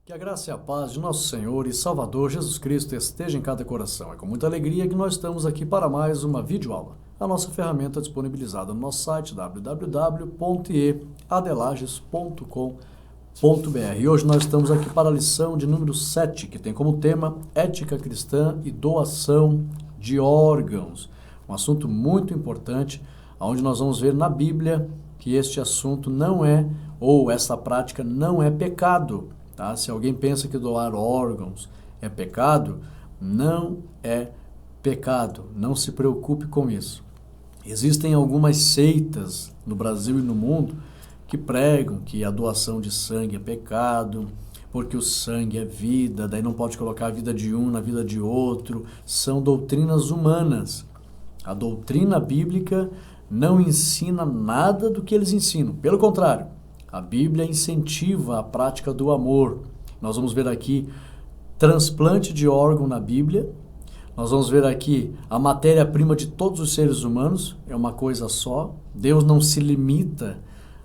Que a graça e a paz de nosso Senhor e Salvador Jesus Cristo esteja em cada coração. É com muita alegria que nós estamos aqui para mais uma videoaula. A nossa ferramenta é disponibilizada no nosso site www.eadelages.com.br. E hoje nós estamos aqui para a lição de número 7, que tem como tema Ética Cristã e Doação de Órgãos. Um assunto muito importante, onde nós vamos ver na Bíblia que este assunto não é, ou essa prática não é pecado. Tá? Se alguém pensa que doar órgãos é pecado, não é pecado. Não se preocupe com isso. Existem algumas seitas no Brasil e no mundo que pregam que a doação de sangue é pecado, porque o sangue é vida, daí não pode colocar a vida de um na vida de outro. São doutrinas humanas. A doutrina bíblica não ensina nada do que eles ensinam. Pelo contrário, a Bíblia incentiva a prática do amor. Nós vamos ver aqui transplante de órgão na Bíblia. Nós vamos ver aqui a matéria-prima de todos os seres humanos. É uma coisa só. Deus não se limita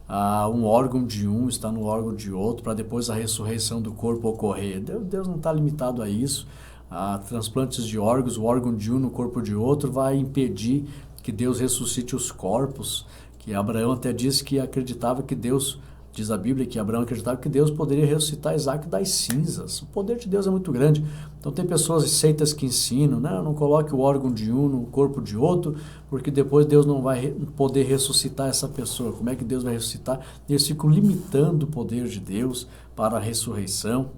a um órgão de um, está no órgão de outro, para depois a ressurreição do corpo ocorrer. Deus não está limitado a isso. A transplantes de órgãos, o órgão de um no corpo de outro, vai impedir que Deus ressuscite os corpos. Que Abraão até disse que acreditava que Deus... Diz a Bíblia que Abraão acreditava que Deus poderia ressuscitar Isaac das cinzas. O poder de Deus é muito grande. Então tem pessoas e seitas que ensinam, não coloque o órgão de um no corpo de outro, porque depois Deus não vai poder ressuscitar essa pessoa. Como é que Deus vai ressuscitar? Eles ficam limitando o poder de Deus para a ressurreição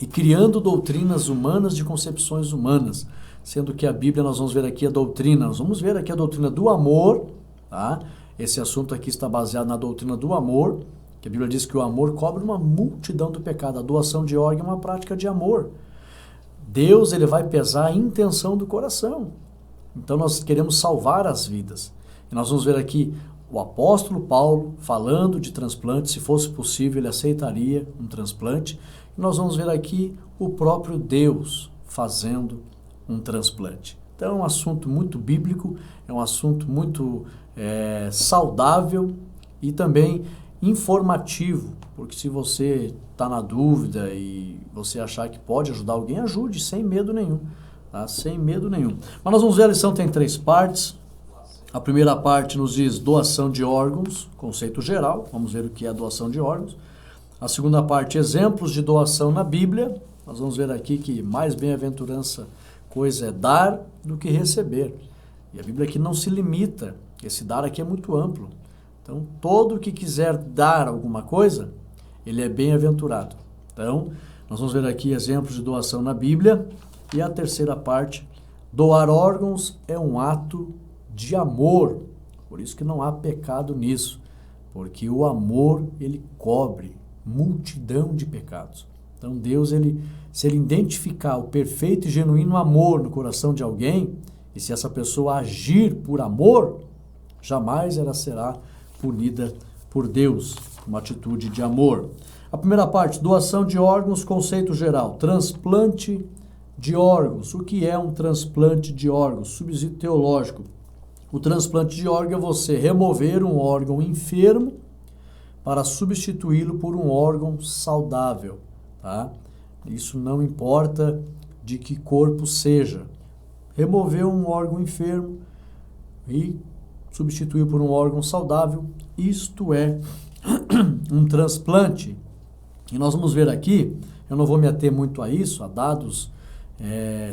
e criando doutrinas humanas de concepções humanas. Sendo que a Bíblia, nós vamos ver aqui a doutrina, nós vamos ver aqui a doutrina do amor, tá? Esse assunto aqui está baseado na doutrina do amor, que a Bíblia diz que o amor cobre uma multidão do pecado. A doação de órgão é uma prática de amor. Deus, ele vai pesar a intenção do coração. Então nós queremos salvar as vidas. E nós vamos ver aqui o apóstolo Paulo falando de transplante. Se fosse possível, ele aceitaria um transplante. E nós vamos ver aqui o próprio Deus fazendo um transplante. Então é um assunto muito bíblico, é um assunto muito saudável e também informativo, porque se você está na dúvida e você achar que pode ajudar alguém, ajude, sem medo nenhum, tá? Sem medo nenhum. Mas nós vamos ver, a lição tem 3 partes. A primeira parte nos diz doação de órgãos, conceito geral, vamos ver o que é a doação de órgãos. A segunda parte, exemplos de doação na Bíblia. Nós vamos ver aqui que mais bem-aventurança coisa é dar do que receber. E a Bíblia aqui não se limita, esse dar aqui é muito amplo. Então, todo que quiser dar alguma coisa, ele é bem-aventurado. Então, nós vamos ver aqui exemplos de doação na Bíblia. E a terceira parte, doar órgãos é um ato de amor. Por isso que não há pecado nisso. Porque o amor, ele cobre multidão de pecados. Então, Deus, se ele identificar o perfeito e genuíno amor no coração de alguém, e se essa pessoa agir por amor, jamais ela será punida por Deus, uma atitude de amor. A primeira parte, doação de órgãos, conceito geral, transplante de órgãos. O que é um transplante de órgãos? Subsídio teológico. O transplante de órgão é você remover um órgão enfermo para substituí-lo por um órgão saudável, tá? Isso não importa de que corpo seja. Remover um órgão enfermo e substituir por um órgão saudável, isto é um transplante. E nós vamos ver aqui, eu não vou me ater muito a isso, a dados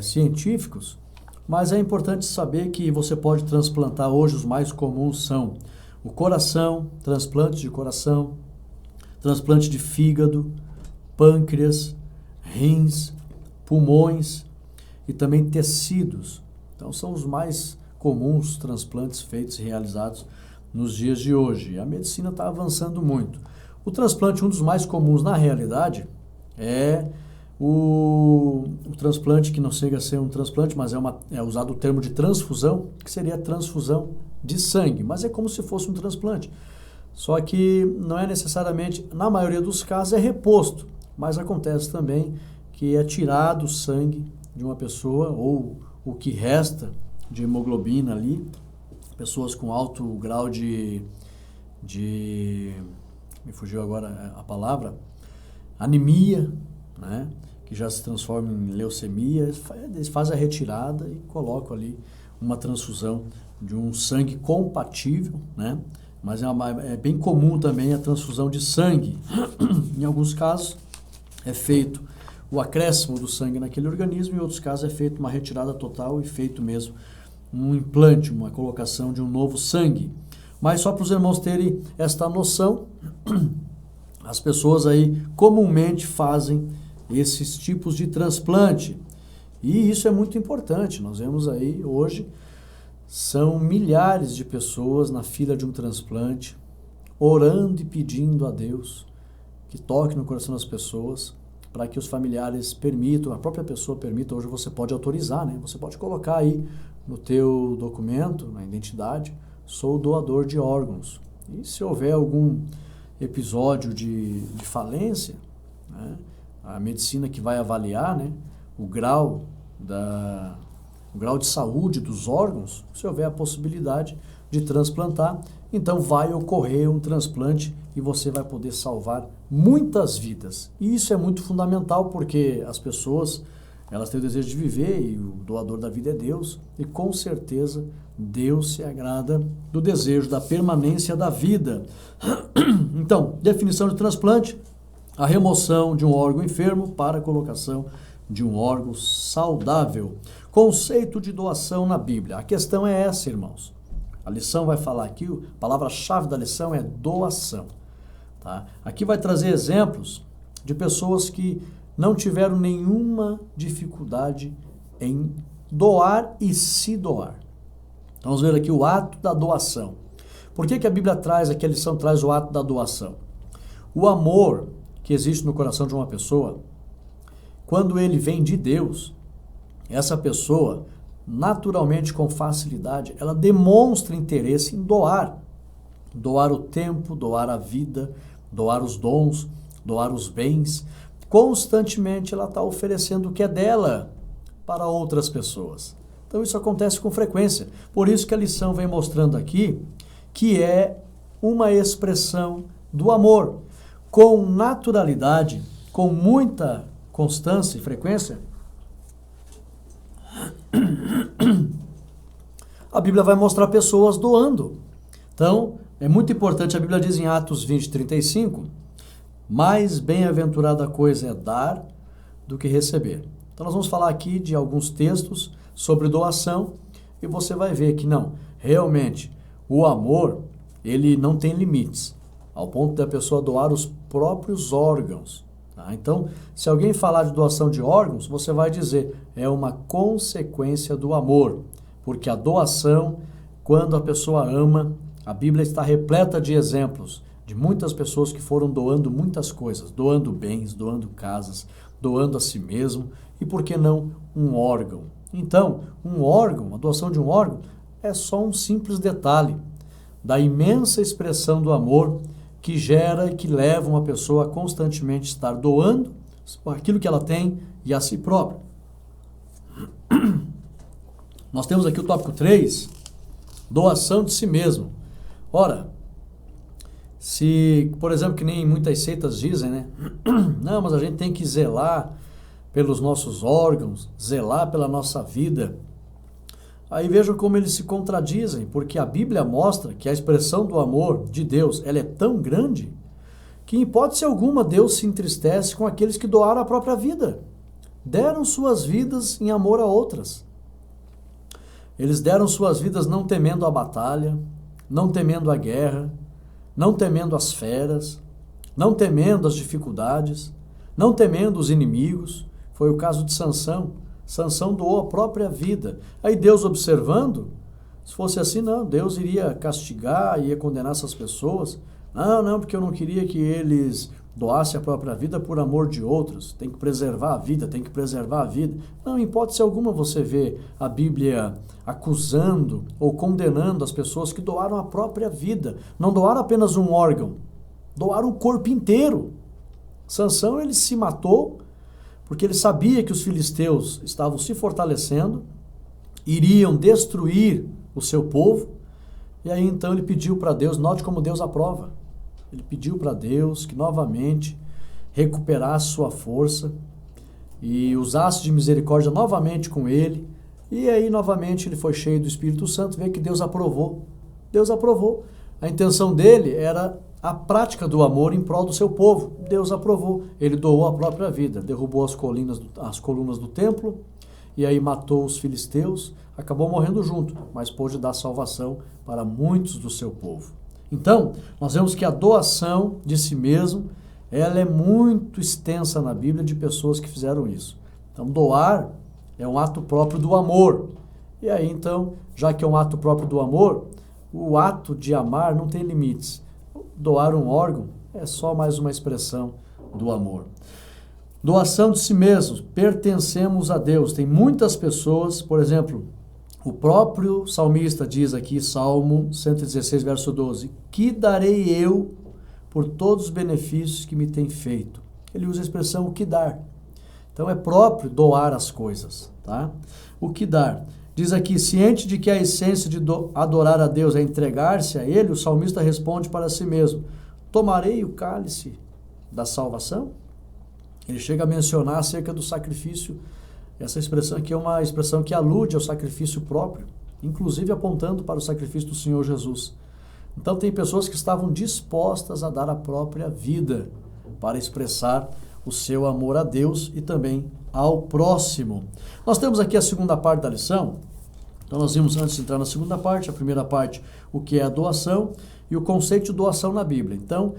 científicos, mas é importante saber que você pode transplantar hoje, os mais comuns são o coração, transplante de coração, transplante de fígado, pâncreas, rins, pulmões e também tecidos. Então são os mais comuns transplantes feitos e realizados nos dias de hoje. A medicina está avançando muito. O transplante, um dos mais comuns na realidade, é o transplante que não chega a ser um transplante, mas é usado o termo de transfusão, que seria a transfusão de sangue, mas é como se fosse um transplante. Só que não é necessariamente, na maioria dos casos, é reposto, mas acontece também que é tirado o sangue de uma pessoa ou o que resta de hemoglobina ali, pessoas com alto grau me fugiu agora a palavra, anemia, né, que já se transforma em leucemia, eles fazem a retirada e colocam ali uma transfusão de um sangue compatível, né? Mas é bem comum também a transfusão de sangue. Em alguns casos é feito o acréscimo do sangue naquele organismo, em outros casos é feita uma retirada total e feito mesmo um implante, uma colocação de um novo sangue. Mas só para os irmãos terem esta noção, as pessoas aí comumente fazem esses tipos de transplante. E isso é muito importante. Nós vemos aí hoje, são milhares de pessoas na fila de um transplante, orando e pedindo a Deus que toque no coração das pessoas, para que os familiares permitam, a própria pessoa permita. Hoje você pode autorizar, né? Você pode colocar aí no teu documento, na identidade, sou doador de órgãos. E se houver algum episódio de falência, né, a medicina que vai avaliar, né, o grau de saúde dos órgãos, se houver a possibilidade de transplantar, então vai ocorrer um transplante e você vai poder salvar muitas vidas. E isso é muito fundamental, porque as pessoas, elas têm o desejo de viver e o doador da vida é Deus, e com certeza Deus se agrada do desejo da permanência da vida. Então, definição de transplante: a remoção de um órgão enfermo para a colocação de um órgão saudável. Conceito de doação na Bíblia. A questão é essa, irmãos. A lição vai falar aqui, a palavra-chave da lição é doação. Tá? Aqui vai trazer exemplos de pessoas que não tiveram nenhuma dificuldade em doar e se doar. Então, vamos ver aqui o ato da doação. Por que a Bíblia traz, aqui a lição traz o ato da doação? O amor que existe no coração de uma pessoa, quando ele vem de Deus, essa pessoa, naturalmente, com facilidade, ela demonstra interesse em doar. Doar o tempo, doar a vida, doar os dons, doar os bens. Constantemente ela está oferecendo o que é dela para outras pessoas. Então isso acontece com frequência. Por isso que a lição vem mostrando aqui que é uma expressão do amor. Com naturalidade, com muita constância e frequência, a Bíblia vai mostrar pessoas doando. Então, é muito importante, a Bíblia diz em Atos 20:35, mais bem-aventurada coisa é dar do que receber. Então, nós vamos falar aqui de alguns textos sobre doação e você vai ver que não, realmente, o amor, ele não tem limites, ao ponto da pessoa doar os próprios órgãos. Tá? Então, se alguém falar de doação de órgãos, você vai dizer, é uma consequência do amor, porque a doação, quando a pessoa ama, a Bíblia está repleta de exemplos de muitas pessoas que foram doando muitas coisas, doando bens, doando casas, doando a si mesmo e, por que não, um órgão. Então, um órgão, a doação de um órgão, é só um simples detalhe da imensa expressão do amor que gera e que leva uma pessoa a constantemente estar doando aquilo que ela tem e a si própria. Nós temos aqui o tópico 3, doação de si mesmo. Ora, se, por exemplo, que nem muitas seitas dizem, né? Não, mas a gente tem que zelar pelos nossos órgãos, zelar pela nossa vida. Aí vejam como eles se contradizem, porque a Bíblia mostra que a expressão do amor de Deus, ela é tão grande, que em hipótese alguma Deus se entristece com aqueles que doaram a própria vida. Deram suas vidas em amor a outras. Eles deram suas vidas não temendo a batalha, não temendo a guerra, não temendo as feras, não temendo as dificuldades, não temendo os inimigos. Foi o caso de Sansão. Sansão doou a própria vida. Aí Deus observando, se fosse assim, não, Deus iria castigar, ia condenar essas pessoas. Não, porque eu não queria que eles doassem a própria vida por amor de outros. Tem que preservar a vida, tem que preservar a vida. Não, em hipótese alguma você vê a Bíblia acusando ou condenando as pessoas que doaram a própria vida. Não doaram apenas um órgão, doaram o corpo inteiro. Sansão, ele se matou porque ele sabia que os filisteus estavam se fortalecendo, iriam destruir o seu povo, e aí então ele pediu para Deus, note como Deus aprova, ele pediu para Deus que novamente recuperasse sua força e usasse de misericórdia novamente com ele. E aí, novamente, ele foi cheio do Espírito Santo, vê que Deus aprovou. Deus aprovou. A intenção dele era a prática do amor em prol do seu povo. Deus aprovou. Ele doou a própria vida, derrubou as colunas do templo, e aí matou os filisteus, acabou morrendo junto, mas pôde dar salvação para muitos do seu povo. Então, nós vemos que a doação de si mesmo, ela é muito extensa na Bíblia de pessoas que fizeram isso. Então, doar é um ato próprio do amor. E aí, então, já que é um ato próprio do amor, o ato de amar não tem limites. Doar um órgão é só mais uma expressão do amor. Doação de si mesmos, pertencemos a Deus. Tem muitas pessoas, por exemplo, o próprio salmista diz aqui, Salmo 116, verso 12, que darei eu por todos os benefícios que me tem feito? Ele usa a expressão o que dar. Então é próprio doar as coisas, tá? O que dar? Diz aqui, ciente de que a essência de adorar a Deus é entregar-se a Ele, o salmista responde para si mesmo, tomarei o cálice da salvação? Ele chega a mencionar acerca do sacrifício. Essa expressão aqui é uma expressão que alude ao sacrifício próprio, inclusive apontando para o sacrifício do Senhor Jesus. Então tem pessoas que estavam dispostas a dar a própria vida para expressar o seu amor a Deus e também ao próximo. Nós temos aqui a segunda parte da lição. Então nós vimos antes de entrar na segunda parte, a primeira parte, o que é a doação e o conceito de doação na Bíblia. Então,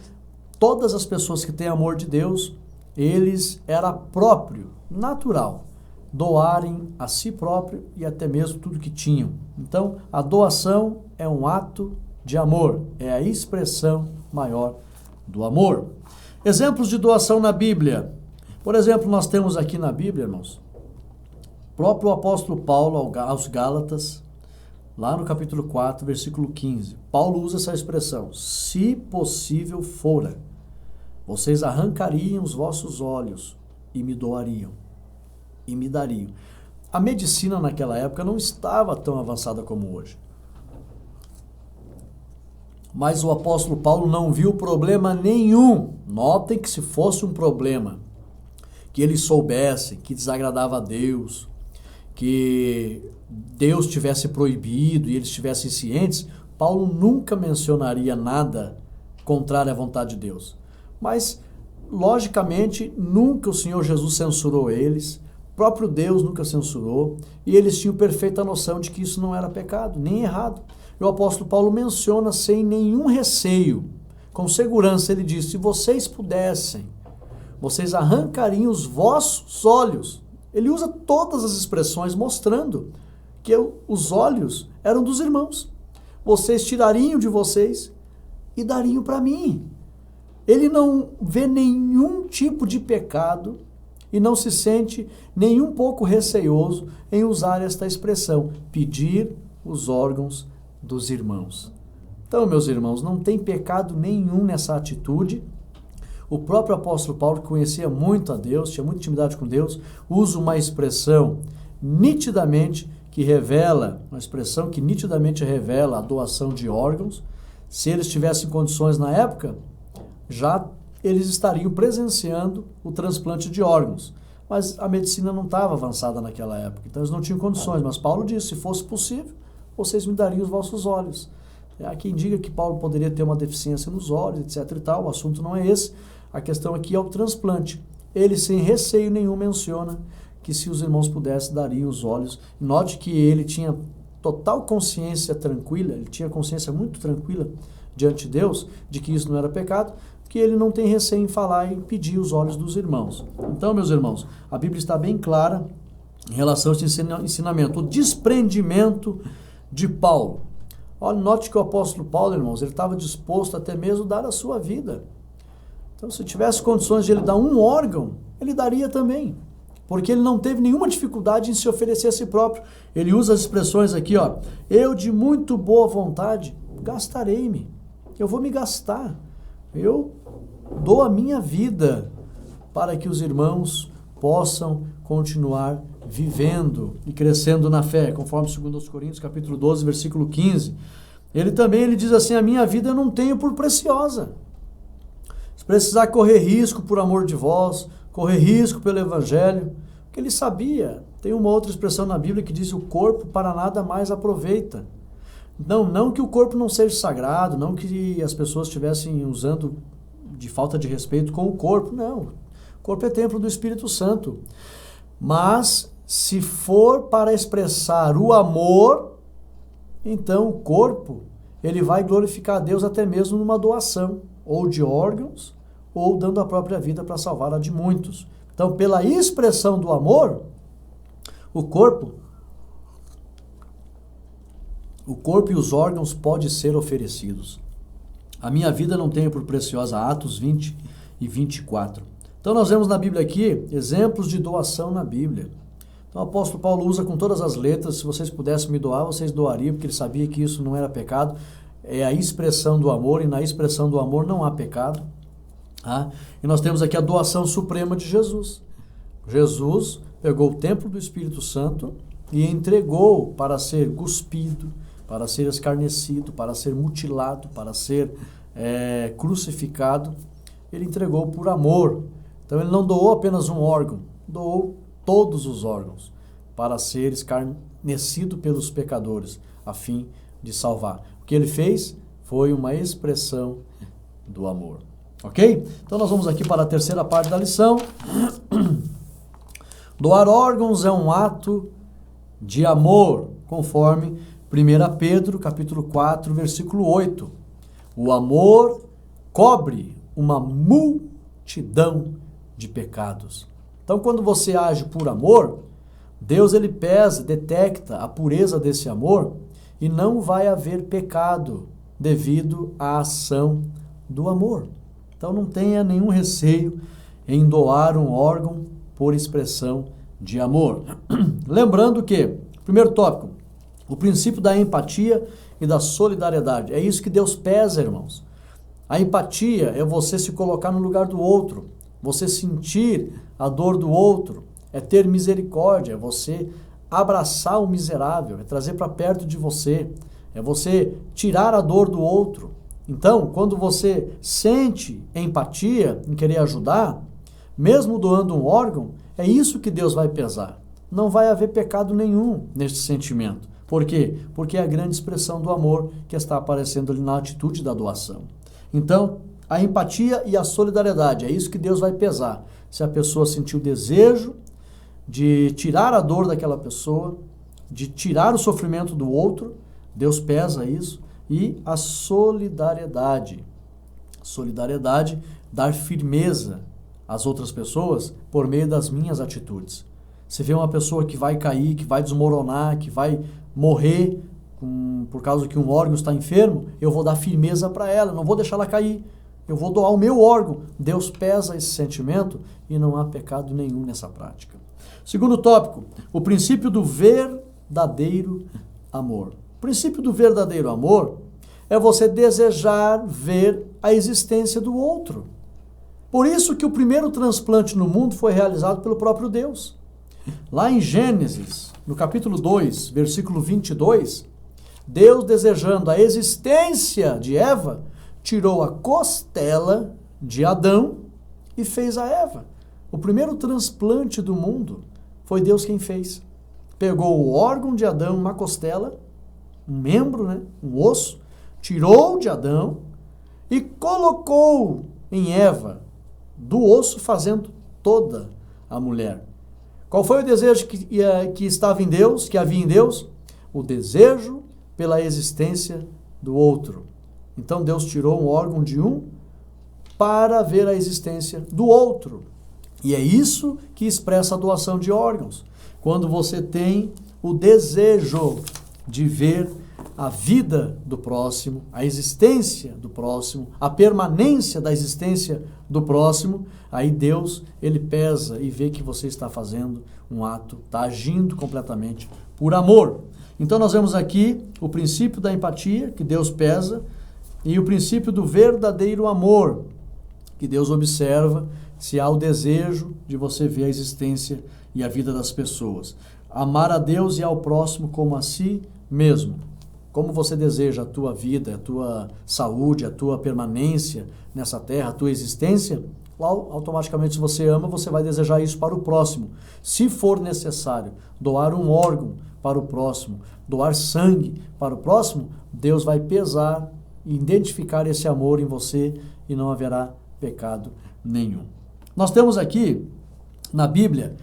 todas as pessoas que têm amor de Deus, eles era próprio, natural, doarem a si próprio e até mesmo tudo que tinham. Então, a doação é um ato de amor, é a expressão maior do amor. Exemplos de doação na Bíblia. Por exemplo, nós temos aqui na Bíblia, irmãos, o próprio apóstolo Paulo aos Gálatas, lá no capítulo 4, versículo 15. Paulo usa essa expressão, se possível fora, vocês arrancariam os vossos olhos e me doariam, e me dariam. A medicina naquela época não estava tão avançada como hoje. Mas o apóstolo Paulo não viu problema nenhum. Notem que se fosse um problema que eles soubessem que desagradava a Deus, que Deus tivesse proibido e eles estivessem cientes, Paulo nunca mencionaria nada contrário à vontade de Deus. Mas, logicamente, nunca o Senhor Jesus censurou eles, o próprio Deus nunca censurou, e eles tinham perfeita noção de que isso não era pecado, nem errado. E o apóstolo Paulo menciona sem nenhum receio, com segurança, ele diz, se vocês pudessem, vocês arrancariam os vossos olhos. Ele usa todas as expressões mostrando que os olhos eram dos irmãos. Vocês tirariam de vocês e dariam para mim. Ele não vê nenhum tipo de pecado e não se sente nem um pouco receoso em usar esta expressão, pedir os órgãos dos irmãos. Então, meus irmãos, não tem pecado nenhum nessa atitude. O próprio apóstolo Paulo, que conhecia muito a Deus, tinha muita intimidade com Deus, usa uma expressão nitidamente que revela, uma expressão que nitidamente revela a doação de órgãos. Se eles tivessem condições na época, já eles estariam presenciando o transplante de órgãos. Mas a medicina não estava avançada naquela época, então eles não tinham condições. Mas Paulo disse, se fosse possível, vocês me dariam os vossos olhos. Há quem diga que Paulo poderia ter uma deficiência nos olhos, etc. e tal. O assunto não é esse. A questão aqui é o transplante. Ele, sem receio nenhum, menciona que se os irmãos pudessem, dariam os olhos. Note que ele tinha total consciência tranquila, ele tinha consciência muito tranquila diante de Deus, de que isso não era pecado, que ele não tem receio em falar e pedir os olhos dos irmãos. Então, meus irmãos, a Bíblia está bem clara em relação a esse ensinamento, o desprendimento de Paulo. Olha, note que o apóstolo Paulo, irmãos, ele estava disposto até mesmo a dar a sua vida. Então, se tivesse condições de ele dar um órgão, ele daria também. Porque ele não teve nenhuma dificuldade em se oferecer a si próprio. Ele usa as expressões aqui, ó. Eu de muito boa vontade gastarei-me. Eu vou me gastar. Eu dou a minha vida para que os irmãos possam continuar vivendo e crescendo na fé, conforme 2 Coríntios, capítulo 12, versículo 15. Ele diz assim, a minha vida eu não tenho por preciosa. se precisar correr risco por amor de vós, correr risco pelo Evangelho, porque ele sabia. Tem uma outra expressão na Bíblia que diz: o corpo para nada mais aproveita. Não que o corpo não seja sagrado, não que as pessoas estivessem usando de falta de respeito com o corpo, não. O corpo é templo do Espírito Santo. Mas, se for para expressar o amor, então o corpo, ele vai glorificar a Deus até mesmo numa doação, ou de órgãos, ou dando a própria vida para salvar a de muitos. Então, pela expressão do amor, o corpo e os órgãos podem ser oferecidos. A minha vida não tenho por preciosa, Atos 20 e 24. Então nós vemos na Bíblia aqui exemplos de doação na Bíblia. Então o apóstolo Paulo usa com todas as letras: se vocês pudessem me doar, vocês doariam, porque ele sabia que isso não era pecado. É a expressão do amor, e na expressão do amor não há pecado. E nós temos aqui a doação suprema de Jesus. Jesus pegou o templo do Espírito Santo e entregou para ser cuspido, para ser escarnecido, para ser mutilado, para ser crucificado. Ele entregou por amor. Então ele não doou apenas um órgão, doou todos os órgãos para ser escarnecido pelos pecadores, a fim de salvar. O que ele fez foi uma expressão do amor. Ok? Então nós vamos aqui para a terceira parte da lição. Doar órgãos é um ato de amor, conforme 1 Pedro, capítulo 4, versículo 8. O amor cobre uma multidão de pecados. Então, quando você age por amor, Deus ele pesa, detecta a pureza desse amor e não vai haver pecado devido à ação do amor. Então, não tenha nenhum receio em doar um órgão por expressão de amor. Lembrando que, primeiro tópico, o princípio da empatia e da solidariedade. É isso que Deus pesa, irmãos. A empatia é você se colocar no lugar do outro, você sentir a dor do outro, é ter misericórdia, é você abraçar o miserável, é trazer para perto de você, é você tirar a dor do outro. Então, quando você sente empatia em querer ajudar, mesmo doando um órgão, é isso que Deus vai pesar. Não vai haver pecado nenhum neste sentimento. Por quê? Porque é a grande expressão do amor que está aparecendo ali na atitude da doação. Então, a empatia e a solidariedade, é isso que Deus vai pesar. Se a pessoa sentir o desejo de tirar a dor daquela pessoa, de tirar o sofrimento do outro, Deus pesa isso. E a solidariedade. Solidariedade, dar firmeza às outras pessoas por meio das minhas atitudes. Você vê uma pessoa que vai cair, que vai desmoronar, que vai morrer por causa que um órgão está enfermo, eu vou dar firmeza para ela, não vou deixar ela cair. Eu vou doar o meu órgão. Deus pesa esse sentimento e não há pecado nenhum nessa prática. Segundo tópico, o princípio do verdadeiro amor. O princípio do verdadeiro amor é você desejar ver a existência do outro. Por isso que o primeiro transplante no mundo foi realizado pelo próprio Deus. Lá em Gênesis, no capítulo 2, versículo 22, Deus, desejando a existência de Eva, tirou a costela de Adão e fez a Eva. O primeiro transplante do mundo foi Deus quem fez. Pegou o órgão de Adão, uma costela, um membro, um osso, tirou de Adão e colocou em Eva, do osso fazendo toda a mulher. Qual foi o desejo que estava em Deus, que havia em Deus? O desejo pela existência do outro. Então Deus tirou um órgão de um para ver a existência do outro. E é isso que expressa a doação de órgãos. Quando você tem o desejo de ver a vida do próximo, a existência do próximo, a permanência da existência do próximo, aí Deus, ele pesa e vê que você está fazendo um ato, está agindo completamente por amor. Então nós vemos aqui o princípio da empatia, que Deus pesa, e o princípio do verdadeiro amor, que Deus observa se há o desejo de você ver a existência e a vida das pessoas. Amar a Deus e ao próximo como a si mesmo. como você deseja a tua vida, a tua saúde, a tua permanência nessa terra, a tua existência, automaticamente, se você ama, você vai desejar isso para o próximo. Se for necessário doar um órgão para o próximo, doar sangue para o próximo, Deus vai pesar e identificar esse amor em você e não haverá pecado nenhum. Nós temos aqui, na Bíblia,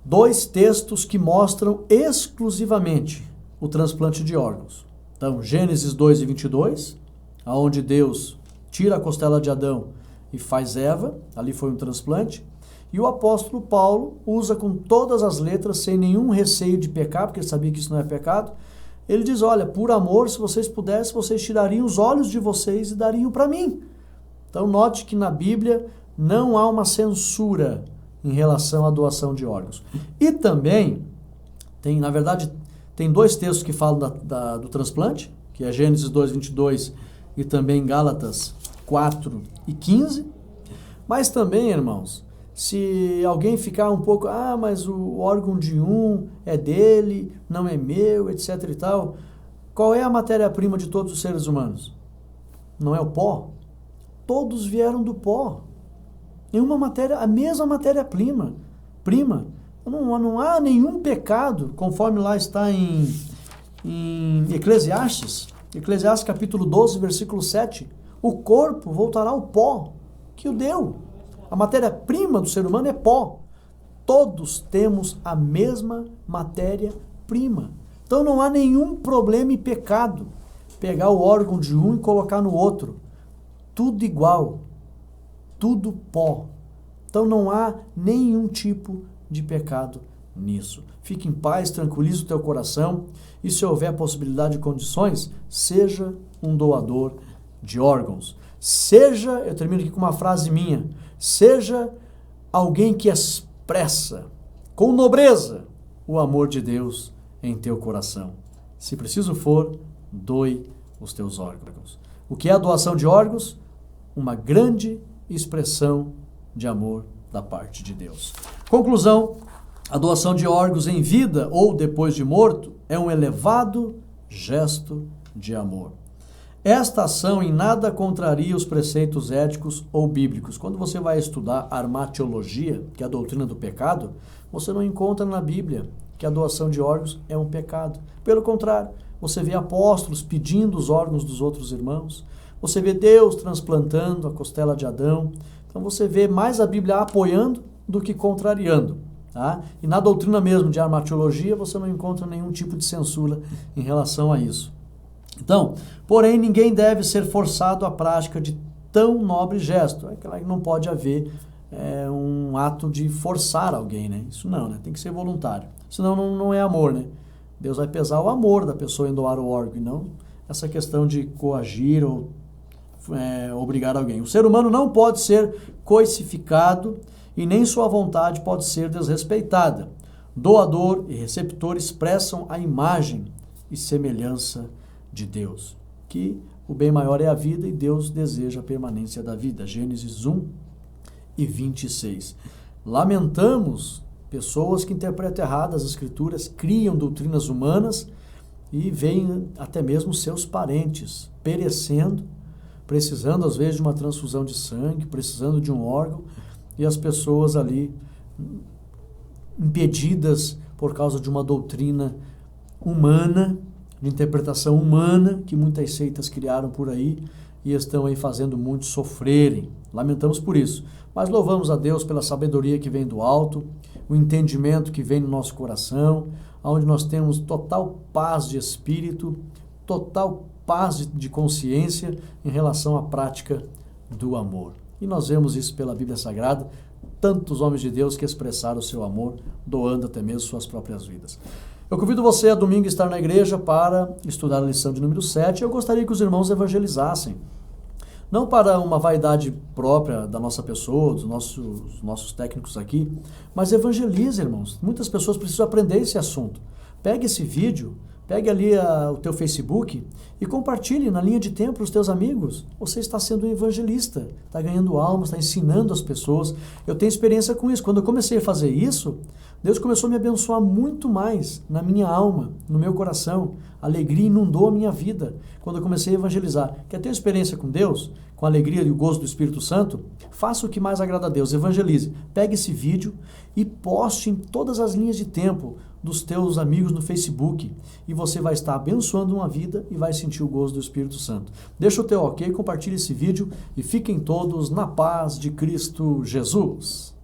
2 textos que mostram exclusivamente o transplante de órgãos. Então, Gênesis 2:22, onde Deus tira a costela de Adão e faz Eva, ali foi um transplante. E o apóstolo Paulo usa com todas as letras, sem nenhum receio de pecar, porque ele sabia que isso não é pecado. Ele diz, olha, por amor, se vocês pudessem, vocês tirariam os olhos de vocês e dariam para mim. Então, note que na Bíblia não há uma censura em relação à doação de órgãos. E também, na verdade, tem 2 textos que falam do transplante, que é Gênesis 2:22 e também Gálatas 4:15. Mas também, irmãos, se alguém ficar um pouco, mas o órgão de um é dele, não é meu, etc e tal. Qual é a matéria-prima de todos os seres humanos? Não é o pó? Todos vieram do pó. A mesma matéria-prima. Não há nenhum pecado, conforme lá está em Eclesiastes capítulo 12, versículo 7. O corpo voltará ao pó que o deu. A matéria-prima do ser humano é pó. Todos temos a mesma matéria-prima. Então não há nenhum problema e pecado pegar o órgão de um e colocar no outro. Tudo igual. Tudo pó. Então não há nenhum tipo de pecado nisso. Fique em paz, tranquilize o teu coração e se houver possibilidade e condições, seja um doador de órgãos. Eu termino aqui com uma frase minha, seja alguém que expressa com nobreza o amor de Deus em teu coração. Se preciso for, doe os teus órgãos. O que é a doação de órgãos? Uma grande expressão de amor da parte de Deus. Conclusão, a doação de órgãos em vida ou depois de morto é um elevado gesto de amor. Esta ação em nada contraria os preceitos éticos ou bíblicos. Quando você vai estudar armatiologia, que é a doutrina do pecado, você não encontra na Bíblia que a doação de órgãos é um pecado. Pelo contrário, você vê apóstolos pedindo os órgãos dos outros irmãos, você vê Deus transplantando a costela de Adão. Então você vê mais a Bíblia apoiando do que contrariando. Tá? E na doutrina mesmo de armatiologia você não encontra nenhum tipo de censura em relação a isso. Então, porém, ninguém deve ser forçado à prática de tão nobre gesto. É claro que não pode haver um ato de forçar alguém, né? Isso não, né? Tem que ser voluntário. Senão não é amor, né? Deus vai pesar o amor da pessoa em doar o órgão e não essa questão de coagir ou obrigar alguém. O ser humano não pode ser coisificado e nem sua vontade pode ser desrespeitada. Doador e receptor expressam a imagem e semelhança de Deus, que o bem maior é a vida e Deus deseja a permanência da vida. Gênesis 1:26. Lamentamos pessoas que interpretam errado as Escrituras, criam doutrinas humanas e veem até mesmo seus parentes perecendo, precisando às vezes de uma transfusão de sangue, precisando de um órgão, e as pessoas ali impedidas por causa de uma doutrina humana, de interpretação humana, que muitas seitas criaram por aí e estão aí fazendo muitos sofrerem. Lamentamos por isso, mas louvamos a Deus pela sabedoria que vem do alto, o entendimento que vem no nosso coração, onde nós temos total paz de espírito, total paz de consciência em relação à prática do amor. E nós vemos isso pela Bíblia Sagrada, tantos homens de Deus que expressaram o seu amor, doando até mesmo suas próprias vidas. Eu convido você a domingo estar na igreja para estudar a lição de número 7. Eu gostaria que os irmãos evangelizassem. Não para uma vaidade própria da nossa pessoa, dos nossos técnicos aqui, mas evangelize, irmãos. Muitas pessoas precisam aprender esse assunto. Pegue esse vídeo, Pegue ali o teu Facebook e compartilhe na linha de tempo para os teus amigos. Você está sendo um evangelista, está ganhando almas, está ensinando as pessoas. Eu tenho experiência com isso. Quando eu comecei a fazer isso, Deus começou a me abençoar muito mais na minha alma, no meu coração. A alegria inundou a minha vida quando eu comecei a evangelizar. Quer ter experiência com Deus? Com a alegria e o gozo do Espírito Santo? Faça o que mais agrada a Deus, evangelize. Pegue esse vídeo e poste em todas as linhas de tempo dos teus amigos no Facebook e você vai estar abençoando uma vida e vai sentir o gozo do Espírito Santo. Deixa o teu ok, compartilhe esse vídeo e fiquem todos na paz de Cristo Jesus.